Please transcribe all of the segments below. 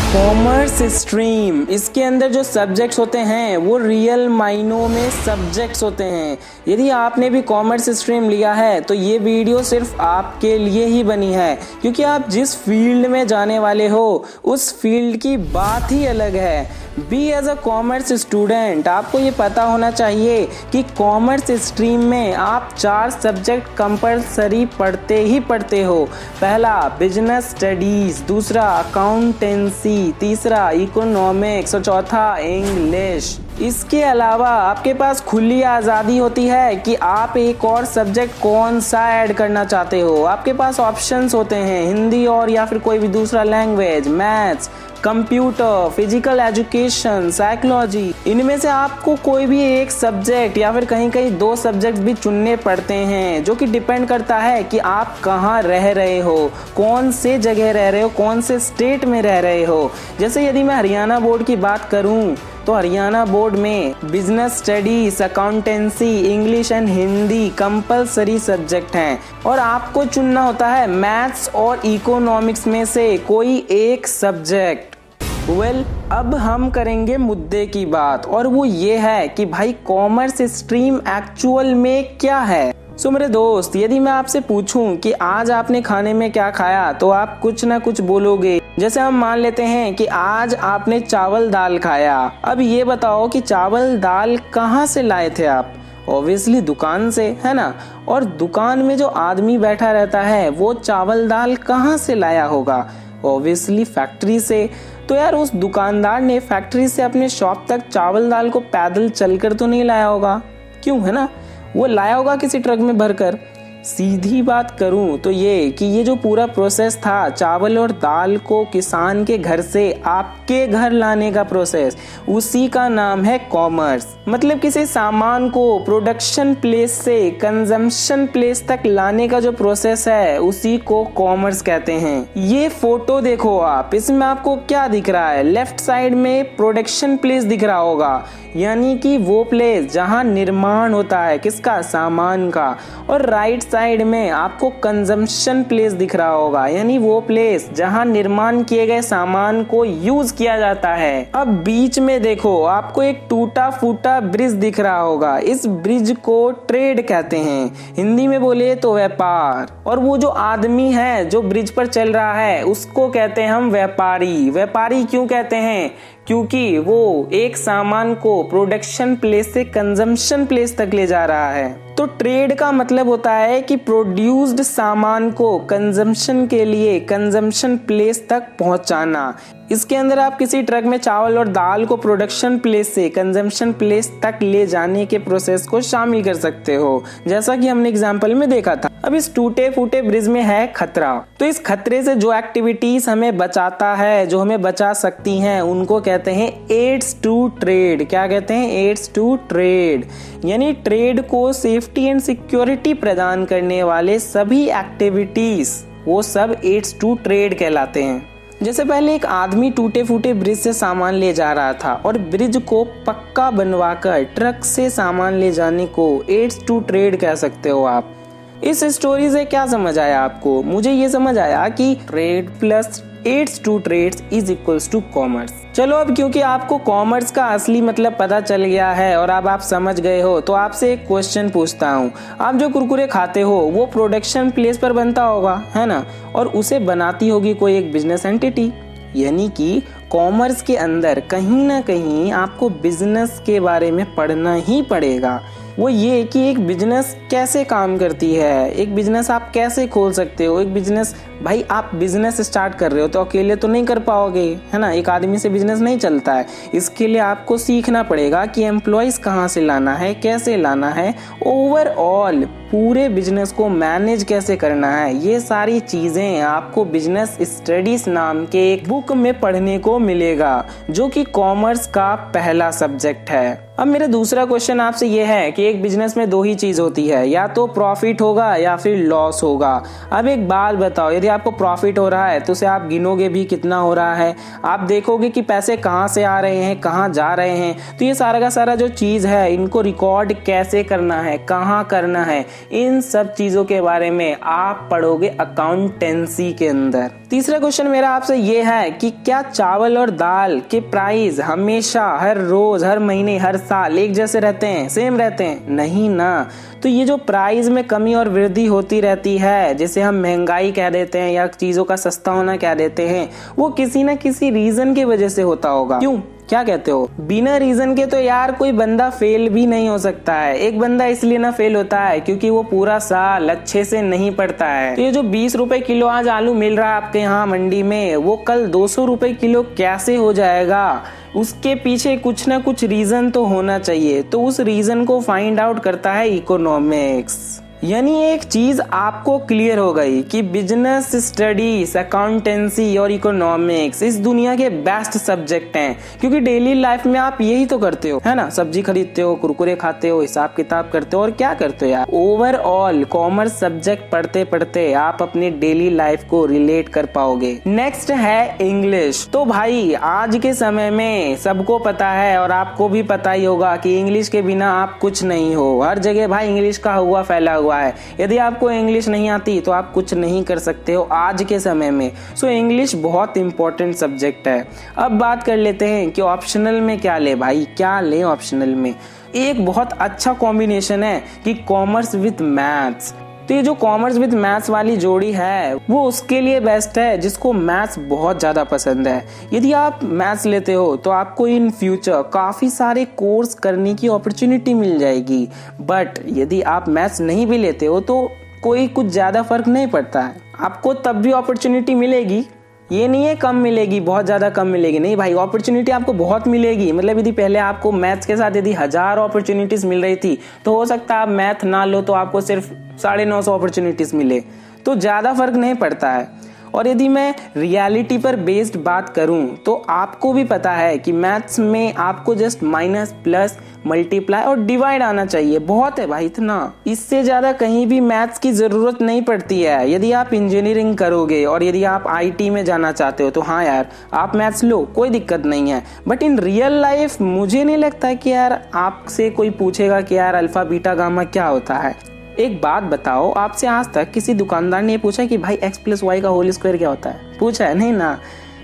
Commerce stream, इसके अंदर जो सब्जेक्ट्स होते हैं वो रियल मायनों में सब्जेक्ट्स होते हैं। यदि आपने भी कॉमर्स स्ट्रीम लिया है तो ये वीडियो सिर्फ आपके लिए ही बनी है, क्योंकि आप जिस फील्ड में जाने वाले हो उस फील्ड की बात ही अलग है। Be as a commerce student आपको ये पता होना चाहिए कि कॉमर्स स्ट्रीम में आप 4 सब्जेक्ट कंपलसरी पढ़ते ही पढ़ते हो। पहला बिजनेस स्टडीज, दूसरा अकाउंटेंसी, तीसरा इकोनॉमिक्स और चौथा इंग्लिश। इसके अलावा आपके पास खुली आज़ादी होती है कि आप एक और सब्जेक्ट कौन सा ऐड करना चाहते हो। आपके पास ऑप्शंस होते हैं, हिंदी और या फिर कोई भी दूसरा language, maths, computer, physical education, psychology. इनमें से आपको कोई भी एक सब्जेक्ट या फिर कहीं कहीं 2 सब्जेक्ट भी चुनने पड़ते हैं, जो कि डिपेंड करता है कि आप कहाँ रह रहे हो, कौन से जगह रह रहे हो, कौन से स्टेट में रह रहे हो। जैसे यदि मैं हरियाणा बोर्ड की बात करूँ तो हरियाणा बोर्ड में business studies, accountancy, English and Hindi compulsory subject हैं और आपको चुनना होता है मैथ्स और इकोनॉमिक्स में से कोई एक सब्जेक्ट। अब हम करेंगे मुद्दे की बात, और वो ये है कि भाई कॉमर्स स्ट्रीम एक्चुअल में क्या है। सो मेरे दोस्त, यदि मैं आपसे पूछूं कि आज आपने खाने में क्या खाया तो आप कुछ ना कुछ बोलोगे। जैसे हम मान लेते हैं कि आज आपने चावल दाल खाया। अब ये बताओ कि चावल दाल कहाँ से लाए थे आप? ऑब्वियसली दुकान से, है ना। और दुकान में जो आदमी बैठा रहता है वो चावल दाल कहाँ से लाया होगा? ऑब्वियसली फैक्ट्री से। तो यार उस दुकानदार ने फैक्ट्री से अपने शॉप तक चावल दाल को पैदल चलकर तो नहीं लाया होगा, क्यों, है ना। वो लाया होगा किसी ट्रक में भरकर। सीधी बात करूं तो ये कि ये जो पूरा प्रोसेस था चावल और दाल को किसान के घर से आपके घर लाने का प्रोसेस, उसी का नाम है कॉमर्स। मतलब किसी सामान को प्रोडक्शन प्लेस से कंजम्पशन प्लेस तक लाने का जो प्रोसेस है उसी को कॉमर्स कहते हैं। ये फोटो देखो आप, इसमें आपको क्या दिख रहा है? लेफ्ट साइड में प्रोडक्शन प्लेस दिख रहा होगा, यानी कि वो प्लेस जहां निर्माण होता है किसका? सामान का। और राइट साइड में आपको कंजम्पशन प्लेस दिख रहा होगा, यानी वो प्लेस जहां निर्माण किए गए सामान को यूज किया जाता है। अब बीच में देखो आपको एक टूटा फूटा ब्रिज दिख रहा होगा। इस ब्रिज को ट्रेड कहते हैं, हिंदी में बोले तो व्यापार। और वो जो आदमी है जो ब्रिज पर चल रहा है उसको कहते हैं हम व्यापारी। व्यापारी क्यों कहते हैं? क्योंकि वो एक सामान को प्रोडक्शन प्लेस से कंजम्पशन प्लेस तक ले जा रहा है। तो ट्रेड का मतलब होता है कि प्रोड्यूस्ड सामान को कंजम्पशन के लिए कंजम्पशन प्लेस तक पहुंचाना। इसके अंदर आप किसी ट्रक में चावल और दाल को प्रोडक्शन प्लेस से कंजम्पशन प्लेस तक ले जाने के प्रोसेस को शामिल कर सकते हो, जैसा कि हमने एग्जांपल में देखा था। अब इस टूटे फूटे ब्रिज में है खतरा, तो इस खतरे से जो एक्टिविटीज हमें बचाता है, जो हमें बचा सकती हैं, उनको कहते हैं एड्स टू ट्रेड। क्या कहते हैं? Aids to trade. यानी ट्रेड को सेफ्टी एंड सिक्योरिटी प्रदान करने वाले सभी एक्टिविटीज वो सब एड्स टू ट्रेड कहलाते हैं। जैसे पहले एक आदमी टूटे फूटे ब्रिज से सामान ले जा रहा था और ब्रिज को पक्का बनवाकर ट्रक से सामान ले जाने को एड्स टू ट्रेड कह सकते हो आप। इस स्टोरी से क्या समझ आया आपको? मुझे ये समझ आया कि trade plus aids to trades is equals to commerce. चलो अब क्योंकि आपको कॉमर्स का असली मतलब पता चल गया है और अब आप समझ गए हो, तो आपसे एक क्वेश्चन पूछता हूँ। आप जो कुरकुरे खाते हो वो प्रोडक्शन प्लेस पर बनता होगा, है ना, और उसे बनाती होगी कोई एक बिजनेस एंटिटी। यानी कि कॉमर्स के अंदर कहीं ना कहीं आपको बिजनेस के बारे में पढ़ना ही पड़ेगा। वो ये कि एक बिजनेस कैसे काम करती है, एक बिजनेस आप कैसे खोल सकते हो। एक बिजनेस, भाई आप बिजनेस स्टार्ट कर रहे हो तो अकेले तो नहीं कर पाओगे, है ना। एक आदमी से बिजनेस नहीं चलता है। इसके लिए आपको सीखना पड़ेगा कि एम्प्लॉयज कहाँ से लाना है, कैसे लाना है, ओवरऑल पूरे बिजनेस को मैनेज कैसे करना है। ये सारी चीजें आपको बिजनेस स्टडीज नाम के एक बुक में पढ़ने को मिलेगा, जो कि कॉमर्स का पहला सब्जेक्ट है। अब मेरा दूसरा क्वेश्चन आपसे ये है कि एक बिजनेस में 2 ही चीज होती है, या तो प्रॉफिट होगा या फिर लॉस होगा। अब एक बात बताओ, यदि आपको प्रॉफिट हो रहा है तो उसे आप गिनोगे भी कितना हो रहा है, आप देखोगे कि पैसे कहाँ से आ रहे हैं, कहाँ जा रहे हैं। तो ये सारा का सारा जो चीज है इनको रिकॉर्ड कैसे करना है, कहाँ करना है, इन सब चीजों के बारे में आप पढ़ोगे अकाउंटेंसी के अंदर। तीसरा क्वेश्चन मेरा आपसे ये है कि क्या चावल और दाल के प्राइस हमेशा, हर रोज, हर महीने, हर साल एक जैसे रहते हैं, सेम रहते हैं? नहीं ना। तो ये जो प्राइस में कमी और वृद्धि होती रहती है, जिसे हम महंगाई कह देते हैं या चीजों का सस्ता होना कह देते हैं, वो किसी ना किसी रीजन की वजह से होता होगा। क्यों, क्या कहते हो? बिना रीजन के तो यार कोई बंदा फेल भी नहीं हो सकता है। एक बंदा इसलिए ना फेल होता है क्योंकि वो पूरा साल अच्छे से नहीं पढ़ता है। तो ये जो 20 रुपए किलो आज आलू मिल रहा है आपके यहाँ मंडी में, वो कल 200 रुपए किलो कैसे हो जाएगा? उसके पीछे कुछ ना कुछ रीजन तो होना चाहिए। तो उस रीजन को फाइंड आउट करता है इकोनॉमिक्स। यानी एक चीज आपको क्लियर हो गई कि बिजनेस स्टडीज, अकाउंटेंसी और इकोनॉमिक्स इस दुनिया के बेस्ट सब्जेक्ट हैं, क्योंकि डेली लाइफ में आप यही तो करते हो, है ना? सब्जी खरीदते हो, कुरकुरे खाते हो, हिसाब किताब करते हो और क्या करते हो यार। ओवरऑल कॉमर्स सब्जेक्ट पढ़ते पढ़ते आप अपनी डेली लाइफ को रिलेट कर पाओगे। नेक्स्ट है इंग्लिश। तो भाई आज के समय में सबको पता है और आपको भी पता ही होगा कि इंग्लिश के बिना आप कुछ नहीं हो। हर जगह भाई इंग्लिश का हुआ फैला हुआ है। यदि आपको इंग्लिश नहीं आती तो आप कुछ नहीं कर सकते हो आज के समय में। सो इंग्लिश बहुत इंपॉर्टेंट सब्जेक्ट है। अब बात कर लेते हैं कि ऑप्शनल में क्या ले भाई, क्या ले ऑप्शनल में। एक बहुत अच्छा कॉम्बिनेशन है कि कॉमर्स विद मैथ्स। तो ये जो कॉमर्स विद मैथ्स वाली जोड़ी है वो उसके लिए बेस्ट है जिसको मैथ्स बहुत ज्यादा पसंद है। यदि आप मैथ्स लेते हो तो आपको इन फ्यूचर काफी सारे कोर्स करने की अपॉर्चुनिटी मिल जाएगी। बट यदि आप मैथ्स नहीं भी लेते हो तो कोई कुछ ज्यादा फर्क नहीं पड़ता है, आपको तब भी अपॉर्चुनिटी मिलेगी। ये नहीं है कम मिलेगी, बहुत ज्यादा कम मिलेगी, नहीं भाई, अपॉर्चुनिटी आपको बहुत मिलेगी। मतलब यदि पहले आपको मैथ्स के साथ यदि 1000 अपॉर्चुनिटीज मिल रही थी तो हो सकता है आप मैथ ना लो तो आपको सिर्फ 950 अपॉर्चुनिटीज मिले। तो ज्यादा फर्क नहीं पड़ता है। और यदि मैं रियलिटी पर बेस्ड बात करूं तो आपको भी पता है कि मैथ्स में आपको जस्ट माइनस, प्लस, मल्टीप्लाई और डिवाइड आना चाहिए। बहुत है भाई इतना, इससे ज्यादा कहीं भी मैथ्स की जरूरत नहीं पड़ती है। यदि आप इंजीनियरिंग करोगे और यदि आप आईटी में जाना चाहते हो तो हाँ यार आप मैथ्स लो, कोई दिक्कत नहीं है। बट इन रियल लाइफ मुझे नहीं लगता कि यार आपसे कोई पूछेगा कि यार अल्फा बीटा गामा क्या होता है। एक बात बताओ, आपसे आज तक किसी दुकानदार ने पूछा कि भाई x + y का होल स्क्वायर क्या होता है? पूछा है? नहीं ना।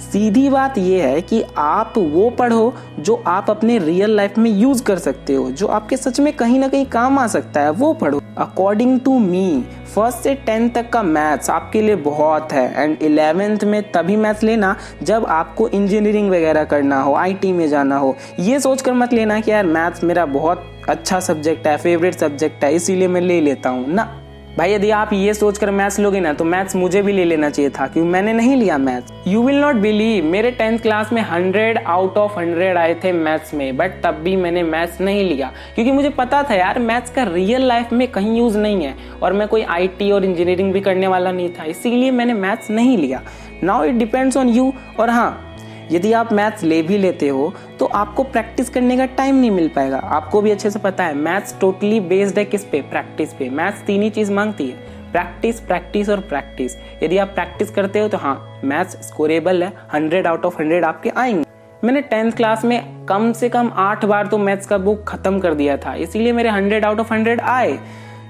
सीधी बात यह है कि आप वो पढ़ो जो आप अपने रियल लाइफ में यूज कर सकते हो, जो आपके सच में कहीं ना कहीं काम आ सकता है, वो पढ़ो। अकॉर्डिंग टू मी 1st से 10th तक का मैथ्स आपके लिए बहुत है। एंड 11th में तभी मैथ्स लेना जब आपको इंजीनियरिंग वगैरह करना हो, आईटी में जाना हो। ये सोचकर मत लेना कि यार मैथ्स मेरा बहुत अच्छा सब्जेक्ट है, फेवरेट सब्जेक्ट है, इसीलिए मैं ले लेता हूँ ना भाई। यदि आप ये सोचकर मैथ्स लोगे ना तो मैथ्स मुझे भी ले लेना चाहिए था, क्योंकि मैंने नहीं लिया maths. You will not believe, मेरे 10th क्लास में 100 आउट ऑफ 100 आए थे मैथ्स में, बट तब भी मैंने मैथ्स नहीं लिया क्योंकि मुझे पता था यार मैथ्स का रियल लाइफ में कहीं यूज नहीं है और मैं कोई आईटी और इंजीनियरिंग भी करने वाला नहीं था, इसीलिए मैंने मैथ्स नहीं लिया। Now it depends on you. और हाँ, यदि आप मैथ्स ले भी लेते हो तो आपको प्रैक्टिस करने का टाइम नहीं मिल पाएगा। आपको भी अच्छे से पता है मैथ्स टोटली बेस्ड है किस पे? प्रैक्टिस पे। मैथ्स 3 ही चीज मांगती है, प्रैक्टिस, प्रैक्टिस और प्रैक्टिस। यदि आप प्रैक्टिस करते हो तो हाँ मैथ्स स्कोरेबल है, 100 आउट ऑफ 100 आपके आएंगे। मैंने 10th क्लास में कम से कम 8 बार तो मैथ्स का बुक खत्म कर दिया था, इसीलिए मेरे 100 आउट ऑफ 100 आए।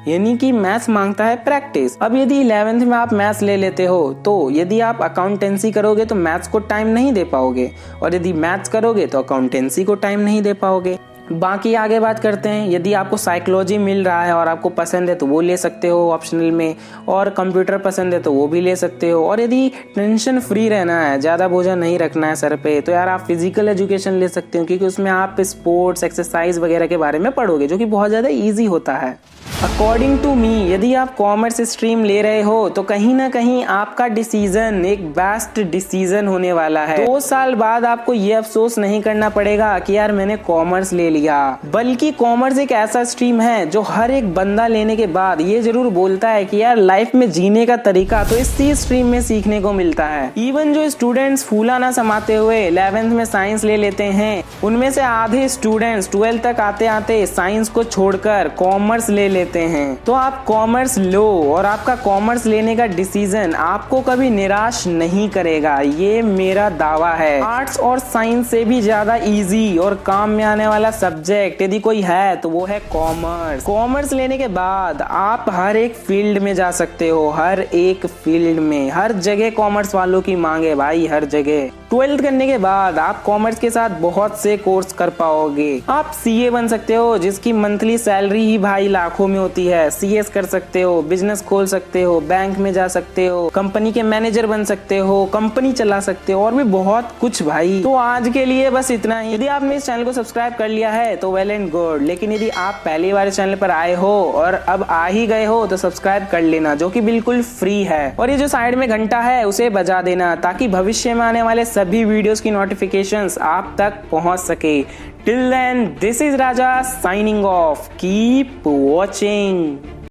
यानी कि मैथ्स मांगता है प्रैक्टिस। अब यदि 11th में आप मैथ्स ले लेते हो तो यदि आप अकाउंटेंसी करोगे तो मैथ्स को टाइम नहीं दे पाओगे, और यदि मैथ्स करोगे तो अकाउंटेंसी को टाइम नहीं दे पाओगे। बाकी आगे बात करते हैं। यदि आपको साइकोलॉजी मिल रहा है और आपको पसंद है तो वो ले सकते हो ऑप्शनल में, और कंप्यूटर पसंद है तो वो भी ले सकते हो। और यदि टेंशन फ्री रहना है, ज़्यादा बोझा नहीं रखना है सर पे, तो यार आप फिजिकल एजुकेशन ले सकते हो, क्योंकि उसमें आप स्पोर्ट्स, एक्सरसाइज वगैरह के बारे में पढ़ोगे, जो कि बहुत ज़्यादा ईजी होता है। अकॉर्डिंग टू मी यदि आप कॉमर्स स्ट्रीम ले रहे हो तो कहीं ना कहीं आपका डिसीजन एक बेस्ट डिसीजन होने वाला है। 2 साल बाद आपको ये अफसोस नहीं करना पड़ेगा कि यार मैंने कॉमर्स ले लिया, बल्कि कॉमर्स एक ऐसा स्ट्रीम है जो हर एक बंदा लेने के बाद ये जरूर बोलता है कि यार लाइफ में जीने का तरीका तो इसी स्ट्रीम में सीखने को मिलता है। इवन जो स्टूडेंट्स फूला ना समाते हुए 11th में साइंस ले लेते हैं, उनमें से आधे स्टूडेंट्स 12th तक आते आते साइंस को छोड़कर कॉमर्स ले लेते हैं। तो आप कॉमर्स लो और आपका कॉमर्स लेने का डिसीजन आपको कभी निराश नहीं करेगा, ये मेरा दावा है। आर्ट्स और साइंस से भी ज्यादा इजी और काम में आने वाला सब्जेक्ट यदि कोई है तो वो है कॉमर्स। कॉमर्स लेने के बाद आप हर एक फील्ड में जा सकते हो, हर एक फील्ड में, हर जगह कॉमर्स वालों की मांग है भाई, हर जगह। 12th करने के बाद आप कॉमर्स के साथ बहुत से कोर्स कर पाओगे। आप सीए बन सकते हो जिसकी मंथली सैलरी ही भाई लाखों में होती है, सीएस कर सकते हो, बिजनेस खोल सकते हो, बैंक में जा सकते हो, कंपनी के मैनेजर बन सकते हो, कंपनी चला सकते हो और भी बहुत कुछ भाई। तो आज के लिए बस इतना ही। यदि आपने इस चैनल को सब्सक्राइब कर लिया है तो वेल एंड गुड, लेकिन यदि आप पहली बार इस चैनल पर आए हो और अब आ ही गए हो तो सब्सक्राइब कर लेना, जो कि बिल्कुल फ्री है। और ये जो साइड में घंटा है उसे बजा देना ताकि भविष्य में आने वाले सभी वीडियोस की नोटिफिकेशंस आप तक पहुंच सके। Till then, this is Raja signing off. Keep watching.